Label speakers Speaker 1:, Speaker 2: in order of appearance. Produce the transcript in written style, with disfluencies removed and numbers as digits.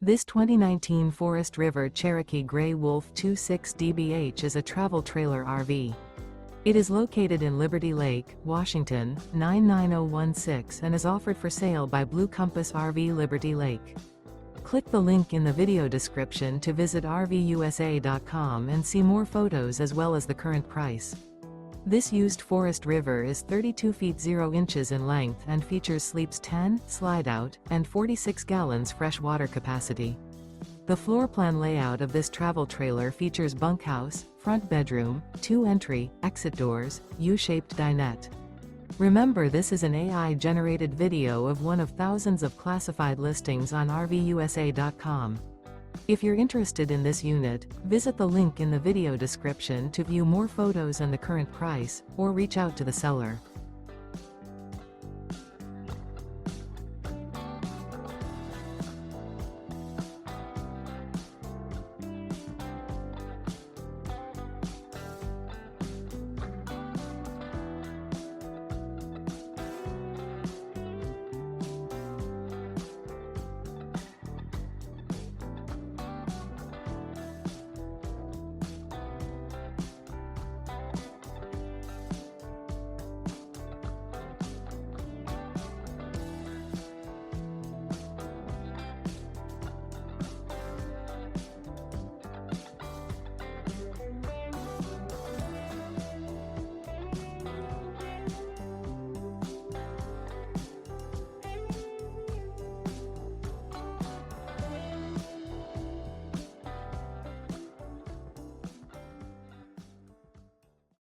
Speaker 1: This 2019 Forest River Cherokee Grey Wolf 26 DBH is a travel trailer RV. It is located in Liberty Lake, Washington, 99016 and is offered for sale by Blue Compass RV Liberty Lake. Click the link in the video description to visit RVUSA.com and see more photos as well as the current price. This used Forest River is 32 feet 0 inches in length and features sleeps 10, slide-out, and 46 gallons fresh water capacity. The floor plan layout of this travel trailer features bunkhouse, front bedroom, 2 entry, exit doors, U-shaped dinette. Remember, this is an AI-generated video of one of thousands of classified listings on RVUSA.com. If you're interested in this unit, visit the link in the video description to view more photos and the current price, or reach out to the seller.